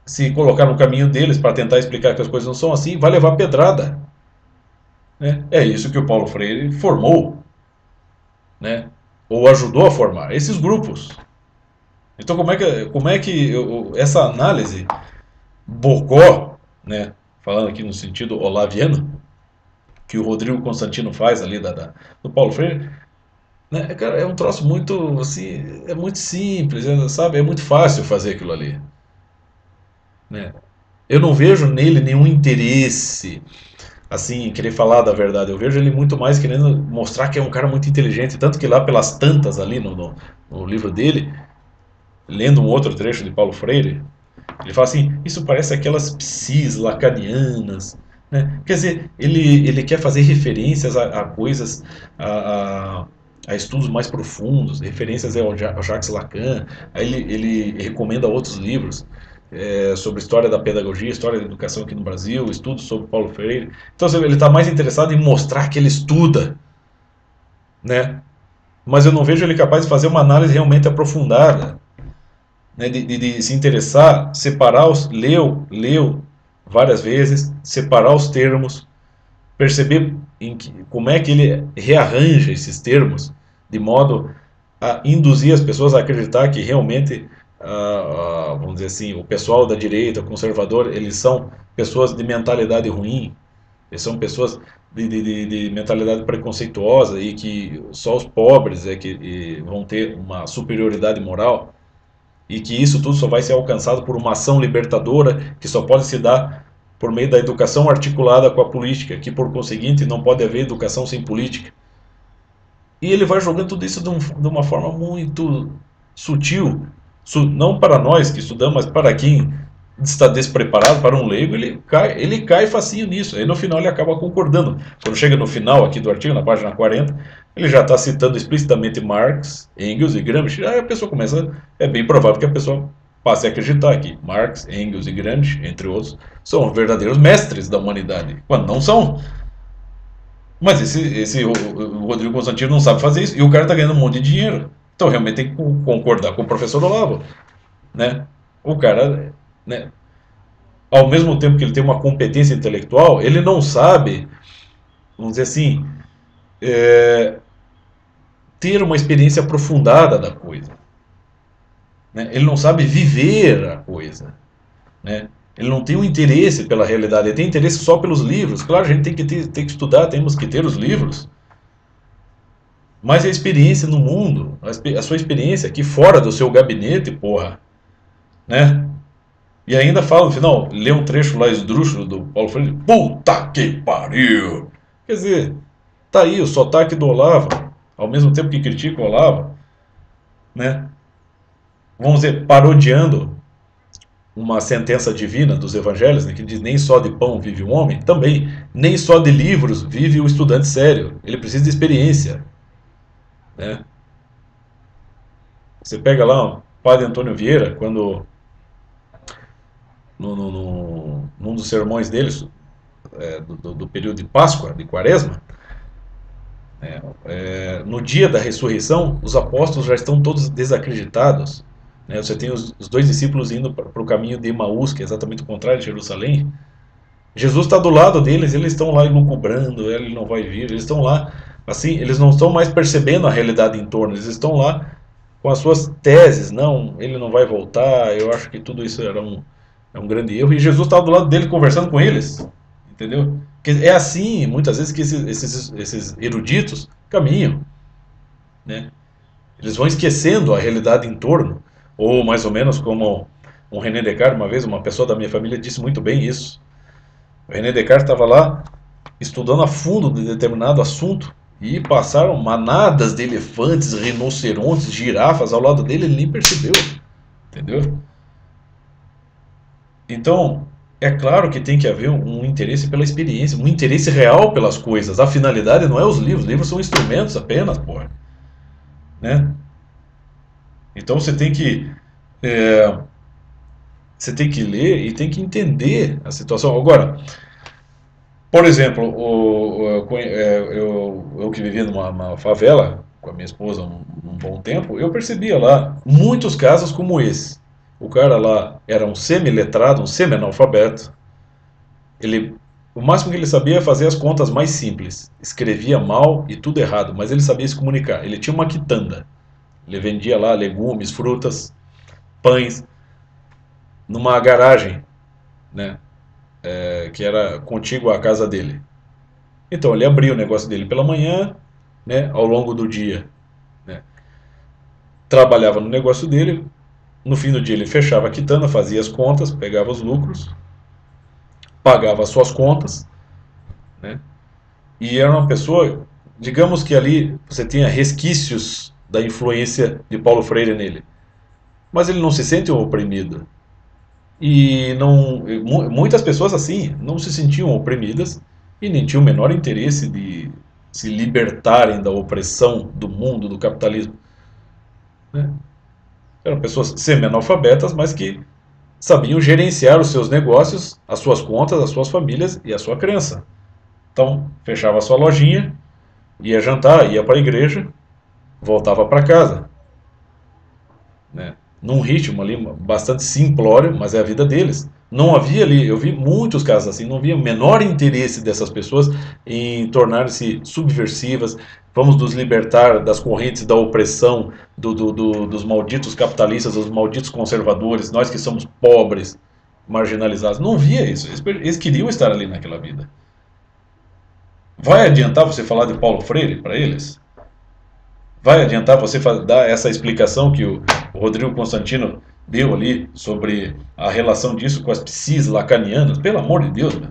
se colocar no caminho deles para tentar explicar que as coisas não são assim, vai levar pedrada. Né? É isso que o Paulo Freire formou, né? Ou ajudou a formar, esses grupos. Então como é que essa análise bocó, né? Falando aqui no sentido olaviano, que o Rodrigo Constantino faz ali do Paulo Freire, né? Cara, é um troço muito, assim, é muito simples, sabe? É muito fácil fazer aquilo ali. Né? Eu não vejo nele nenhum interesse assim em querer falar da verdade. Eu vejo ele muito mais querendo mostrar que é um cara muito inteligente, tanto que lá pelas tantas ali no livro dele, lendo um outro trecho de Paulo Freire, ele fala assim: isso parece aquelas psis lacanianas, né? Quer dizer, ele quer fazer referências a coisas, a, a, a estudos mais profundos, referências ao Jacques Lacan, aí ele recomenda outros livros sobre história da pedagogia, história da educação aqui no Brasil, estudos sobre Paulo Freire. Então ele está mais interessado em mostrar que ele estuda, né? Mas eu não vejo ele capaz de fazer uma análise realmente aprofundada, né? De se interessar, separar, leu várias vezes, separar os termos, perceber como é que ele rearranja esses termos, de modo a induzir as pessoas a acreditar que realmente, vamos dizer assim, o pessoal da direita, conservador, eles são pessoas de mentalidade ruim, eles são pessoas de mentalidade preconceituosa e que só os pobres é que vão ter uma superioridade moral e que isso tudo só vai ser alcançado por uma ação libertadora que só pode se dar por meio da educação articulada com a política, que por conseguinte não pode haver educação sem política. E ele vai jogando tudo isso de uma forma muito sutil, não para nós que estudamos, mas para quem está despreparado, para um leigo, ele cai facinho nisso. Aí no final ele acaba concordando. Quando chega no final aqui do artigo, na página 40, ele já está citando explicitamente Marx, Engels e Gramsci. Aí a pessoa começa, é bem provável que a pessoa passe a acreditar que Marx, Engels e Gramsci, entre outros, são verdadeiros mestres da humanidade, quando não são. Mas o Rodrigo Constantino não sabe fazer isso e o cara está ganhando um monte de dinheiro. Então realmente tem que concordar com o professor Olavo, né? O cara, né, ao mesmo tempo que ele tem uma competência intelectual, ele não sabe, vamos dizer assim, ter uma experiência aprofundada da coisa, né? Ele não sabe viver a coisa, né? Ele não tem um interesse pela realidade, ele tem interesse só pelos livros. Claro, a gente tem que estudar, temos que ter os livros, mas a experiência no mundo, a sua experiência aqui fora do seu gabinete, porra, né? E ainda fala no final, lê um trecho lá esdrúxulo do Paulo Freire, puta que pariu! Quer dizer, tá aí o sotaque do Olavo, ao mesmo tempo que critica o Olavo, né? Vamos dizer, parodiando uma sentença divina dos evangelhos, né, que diz nem só de pão vive o homem, também, nem só de livros vive o estudante sério, ele precisa de experiência, né? Você pega lá o padre Antônio Vieira, quando num dos sermões deles, do período de Páscoa, de Quaresma, no dia da ressurreição, os apóstolos já estão todos desacreditados, né? Você tem os dois discípulos indo para o caminho de Emaús, que é exatamente o contrário de Jerusalém. Jesus está do lado deles, eles estão lá elucubrando, ele não vai vir, eles estão lá, assim, eles não estão mais percebendo a realidade em torno, eles estão lá com as suas teses, não, ele não vai voltar, eu acho que tudo isso é um grande erro, e Jesus estava do lado deles conversando com eles, entendeu? Porque é assim, muitas vezes, que esses eruditos caminham, né? Eles vão esquecendo a realidade em torno, ou mais ou menos como um René Descartes, uma vez, uma pessoa da minha família disse muito bem isso. O René Descartes estava lá estudando a fundo de determinado assunto e passaram manadas de elefantes, rinocerontes, girafas ao lado dele, ele nem percebeu, entendeu? Então, é claro que tem que haver um interesse pela experiência, um interesse real pelas coisas. A finalidade não é os livros são instrumentos apenas, porra, né? Então você tem que ler e tem que entender a situação. Agora, por exemplo, eu que vivia numa favela com a minha esposa um bom tempo, eu percebia lá muitos casos como esse. O cara lá era um semi-letrado, um semi-analfabeto. Ele, o máximo que ele sabia é fazer as contas mais simples. Escrevia mal e tudo errado, mas ele sabia se comunicar. Ele tinha uma quitanda. Ele vendia lá legumes, frutas, pães, numa garagem, né, que era contígua à casa dele. Então ele abria o negócio dele pela manhã, né, ao longo do dia, né, trabalhava no negócio dele, no fim do dia ele fechava a quitanda, fazia as contas, pegava os lucros, pagava as suas contas, né, e era uma pessoa, digamos que ali você tinha resquícios da influência de Paulo Freire nele, mas ele não se sente um oprimido. E não, muitas pessoas assim não se sentiam oprimidas e nem tinham o menor interesse de se libertarem da opressão do mundo, do capitalismo, né? Eram pessoas semi-analfabetas, mas que sabiam gerenciar os seus negócios, as suas contas, as suas famílias e a sua crença. Então, fechava a sua lojinha, ia jantar, ia para a igreja, voltava para casa, né? Num ritmo ali bastante simplório, mas é a vida deles. Não havia ali, eu vi muitos casos assim, não havia o menor interesse dessas pessoas em tornarem-se subversivas. Vamos nos libertar das correntes da opressão dos malditos capitalistas, dos malditos conservadores, nós que somos pobres, marginalizados. Não via isso, eles queriam estar ali naquela vida. Vai adiantar você falar de Paulo Freire para eles? Vai adiantar você dar essa explicação que o Rodrigo Constantino deu ali sobre a relação disso com as psis lacanianas? Pelo amor de Deus, meu,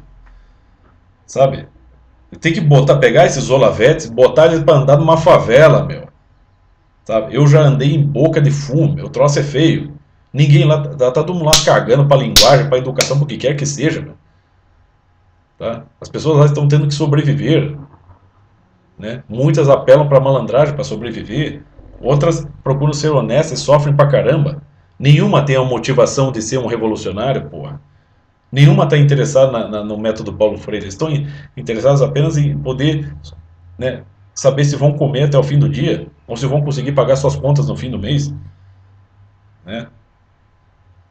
sabe? Tem que pegar esses olavetes, botar eles para andar numa favela, meu. Sabe? Eu já andei em boca de fumo, meu troço é feio. Ninguém lá, tá todo mundo lá cagando para linguagem, para educação, para o que quer que seja, meu. Tá? As pessoas lá estão tendo que sobreviver, né? Muitas apelam para malandragem para sobreviver, outras procuram ser honestas e sofrem pra caramba. Nenhuma tem a motivação de ser um revolucionário, porra. Nenhuma está interessada no método Paulo Freire. Eles estão interessados apenas em poder, né, saber se vão comer até o fim do dia ou se vão conseguir pagar suas contas no fim do mês. Né?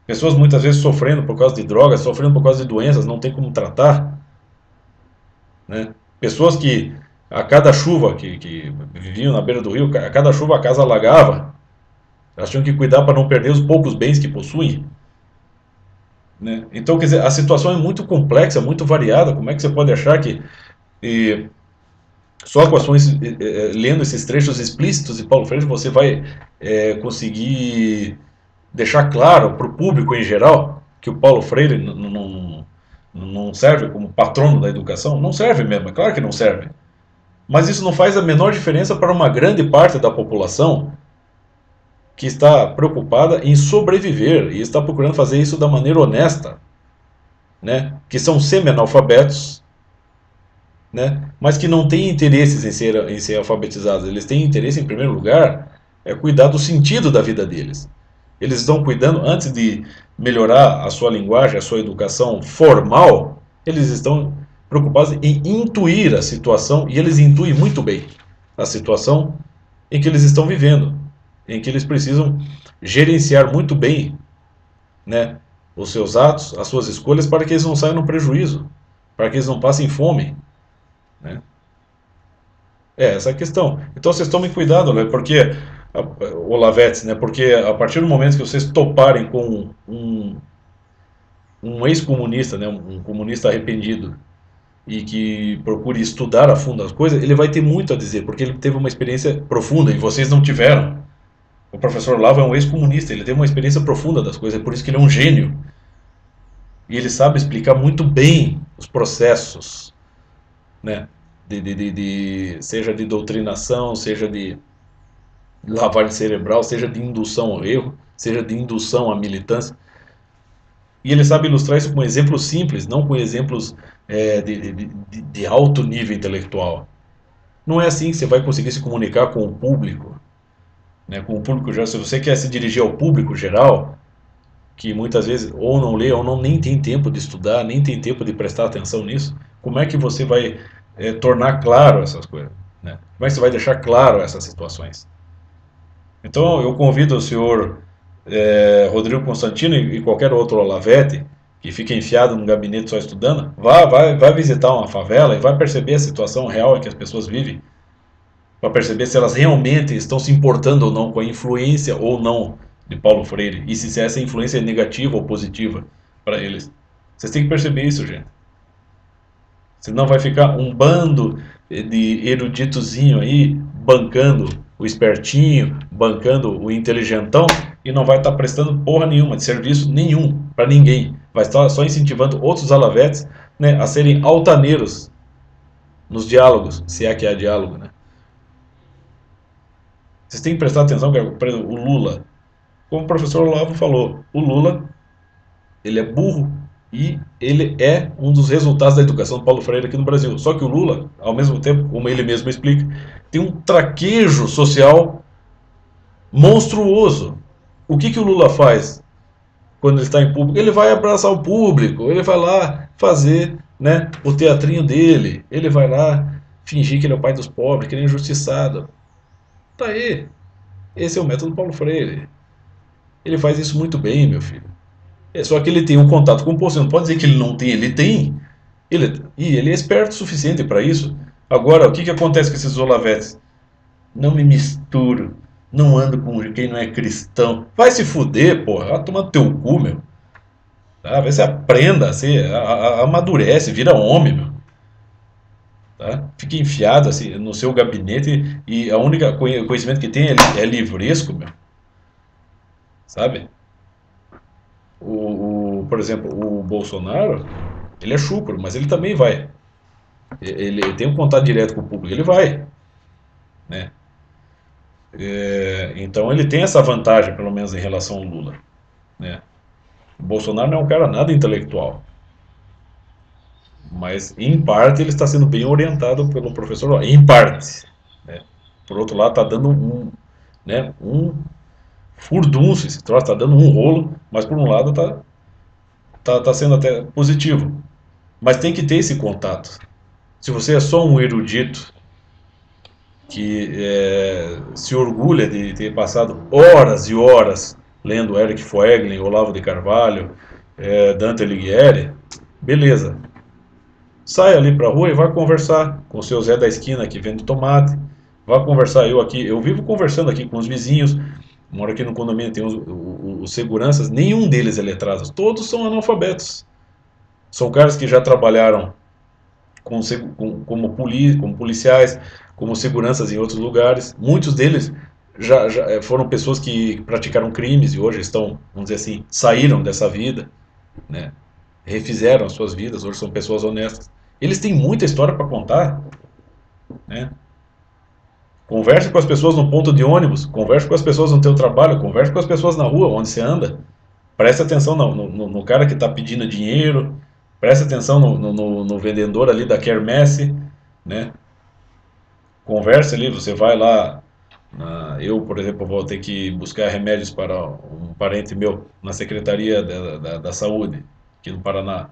Pessoas muitas vezes sofrendo por causa de drogas, sofrendo por causa de doenças, não tem como tratar. Né? Pessoas que a cada chuva que viviam na beira do rio, a cada chuva a casa alagava. Elas tinham que cuidar para não perder os poucos bens que possuem. Né? Então, quer dizer, a situação é muito complexa, muito variada. Como é que você pode achar que e, só com ações, lendo esses trechos explícitos de Paulo Freire, você vai conseguir deixar claro para o público em geral que o Paulo Freire não serve como patrono da educação? Não serve mesmo, é claro que não serve. Mas isso não faz a menor diferença para uma grande parte da população que está preocupada em sobreviver e está procurando fazer isso da maneira honesta, né? Que são semi-analfabetos, né? Mas que não têm interesses em ser alfabetizados. Eles têm interesse, em primeiro lugar, cuidar do sentido da vida deles. Eles estão cuidando, antes de melhorar a sua linguagem, a sua educação formal, eles estão preocupados em intuir a situação, e eles intuem muito bem a situação em que eles estão vivendo, em que eles precisam gerenciar muito bem, né, os seus atos, as suas escolhas, para que eles não saiam no prejuízo, para que eles não passem fome. Né? Essa é a questão. Então vocês tomem cuidado, né? Porque, Olavetes, né? Porque a partir do momento que vocês toparem com um ex-comunista, né? Um comunista arrependido, e que procure estudar a fundo as coisas, ele vai ter muito a dizer, porque ele teve uma experiência profunda e vocês não tiveram. O professor Lavo é um ex-comunista, ele teve uma experiência profunda das coisas, é por isso que ele é um gênio. E ele sabe explicar muito bem os processos, né? Seja de doutrinação, seja de lavagem cerebral, seja de indução ao erro, seja de indução à militância. E ele sabe ilustrar isso com exemplos simples, não com exemplos de alto nível intelectual. Não é assim que você vai conseguir se comunicar com o público. Né? Com o público geral, se você quer se dirigir ao público geral, que muitas vezes ou não lê ou não nem tem tempo de estudar, nem tem tempo de prestar atenção nisso, como é que você vai tornar claro essas coisas? Né? Como é que você vai deixar claro essas situações? Então eu convido o senhor Rodrigo Constantino e qualquer outro Olavete que fica enfiado num gabinete só estudando, vai visitar uma favela e vai perceber a situação real em que as pessoas vivem, para perceber se elas realmente estão se importando ou não com a influência ou não de Paulo Freire, e se essa influência é negativa ou positiva para eles. Vocês têm que perceber isso, gente. Senão vai ficar um bando de eruditozinho aí, bancando o espertinho, bancando o inteligentão, e não vai estar prestando porra nenhuma, de serviço nenhum, para ninguém. Vai estar só incentivando outros alavetes, né, a serem altaneiros nos diálogos, se é que há diálogo, né? Vocês têm que prestar atenção que, por exemplo, o Lula, como o professor Olavo falou, o Lula, ele é burro e ele é um dos resultados da educação do Paulo Freire aqui no Brasil. Só que o Lula, ao mesmo tempo, como ele mesmo explica, tem um traquejo social monstruoso. O que o Lula faz quando ele está em público? Ele vai abraçar o público, ele vai lá fazer, né, o teatrinho dele, ele vai lá fingir que ele é o pai dos pobres, que ele é injustiçado. Tá aí. Esse é o método Paulo Freire. Ele faz isso muito bem, meu filho. É só que ele tem um contato com o povo. Você não pode dizer que ele não tem, ele tem. E ele é esperto o suficiente para isso. Agora, o que, que acontece com esses Olavetes? Não me misturo. Não ando com quem não é cristão. Vai se fuder, porra. Vai tomar teu cu, meu. Tá? Vê se aprenda, amadurece, vira homem, meu. Tá? Fica enfiado assim no seu gabinete e a única conhecimento que tem é livresco, meu. Sabe? Por exemplo, o Bolsonaro, ele é chúcaro, mas ele também vai. Ele tem um contato direto com o público, ele vai, né? Então ele tem essa vantagem, pelo menos em relação ao Lula, né? O Bolsonaro não é um cara nada intelectual, mas em parte ele está sendo bem orientado pelo professor Lula, em parte, né? Por outro lado, está dando um furdúncio, esse troço está dando um rolo, mas por um lado tá sendo até positivo. Mas tem que ter esse contato. Se você é só um erudito que se orgulha de ter passado horas e horas lendo Eric Foegling, Olavo de Carvalho, Dante Alighieri, beleza. Sai ali para a rua e vai conversar com o seu Zé da esquina que vende tomate. Vai conversar, eu vivo conversando aqui com os vizinhos. Moro aqui no condomínio, tem os seguranças, nenhum deles é letrado, todos são analfabetos. São caras que já trabalharam como policiais, como seguranças em outros lugares. Muitos deles já foram pessoas que praticaram crimes e hoje estão, vamos dizer assim, saíram dessa vida, né? Refizeram as suas vidas, hoje são pessoas honestas. Eles têm muita história para contar, né? Converse com as pessoas no ponto de ônibus, converse com as pessoas no teu trabalho, converse com as pessoas na rua, onde você anda. Preste atenção no cara que está pedindo dinheiro, preste atenção no vendedor ali da quermesse, né? Converse ali, você vai lá. Eu, por exemplo, vou ter que buscar remédios para um parente meu na Secretaria da Saúde, aqui no Paraná.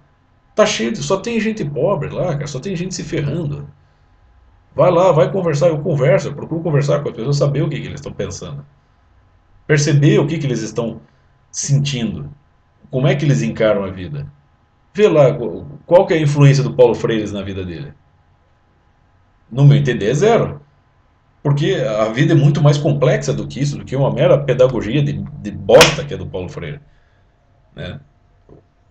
Tá cheio, só tem gente pobre lá, cara, só tem gente se ferrando. Vai lá, vai conversar, eu converso, eu procuro conversar com as pessoas, saber o que eles estão pensando. Perceber o que eles estão sentindo. Como é que eles encaram a vida. Vê lá qual que é a influência do Paulo Freire na vida dele. No meu entender, é zero. Porque a vida é muito mais complexa do que isso, do que uma mera pedagogia de bosta que é do Paulo Freire, né?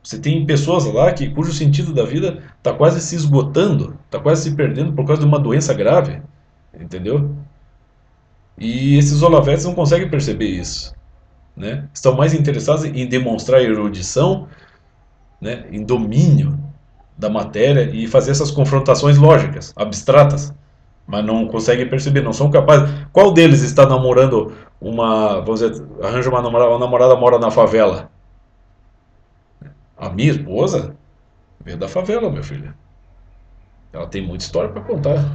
Você tem pessoas lá cujo sentido da vida está quase se esgotando, está quase se perdendo por causa de uma doença grave, entendeu? E esses Olavetes não conseguem perceber isso, né? Estão mais interessados em demonstrar erudição, né, em domínio da matéria e fazer essas confrontações lógicas, abstratas, mas não conseguem perceber, não são capazes. Qual deles está namorando vamos dizer, arranja uma namorada mora na favela? A minha esposa veio da favela, meu filho. Ela tem muita história para contar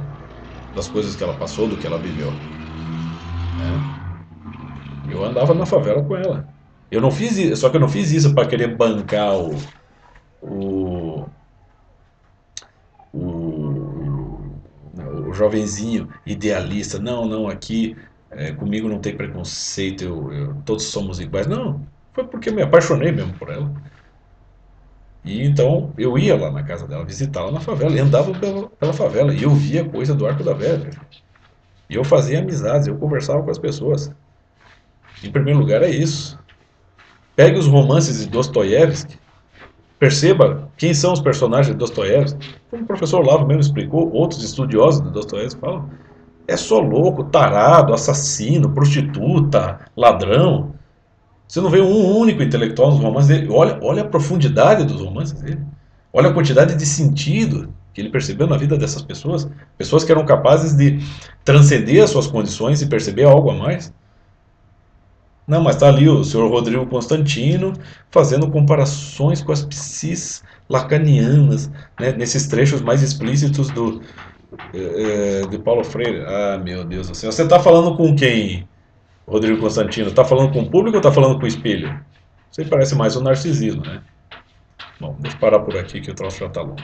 das coisas que ela passou, do que ela viveu, né? Eu andava na favela com ela. Eu não fiz isso, só que eu não fiz isso para querer bancar o, o, o jovenzinho idealista. Não, não, aqui comigo não tem preconceito, todos somos iguais. Não, foi porque eu me apaixonei mesmo por ela. E então eu ia lá na casa dela, visitá-la na favela, e andava pela favela, e eu via coisa do Arco da Velha. E eu fazia amizades, eu conversava com as pessoas. Em primeiro lugar é isso. Pegue os romances de Dostoiévski, perceba quem são os personagens de Dostoiévski. Como o professor Olavo mesmo explicou, outros estudiosos de Dostoiévski falam, é só louco, tarado, assassino, prostituta, ladrão. Você não vê um único intelectual nos romances dele. Olha a profundidade dos romances dele. Olha a quantidade de sentido que ele percebeu na vida dessas pessoas. Pessoas que eram capazes de transcender as suas condições e perceber algo a mais. Não, mas está ali o senhor Rodrigo Constantino fazendo comparações com as psis lacanianas, né, nesses trechos mais explícitos de Paulo Freire. Ah, meu Deus do céu. Você está falando com quem, Rodrigo Constantino? Está falando com o público ou está falando com o espelho? Você parece mais um narcisismo, né? Bom, deixa eu parar por aqui que o troço já está longo.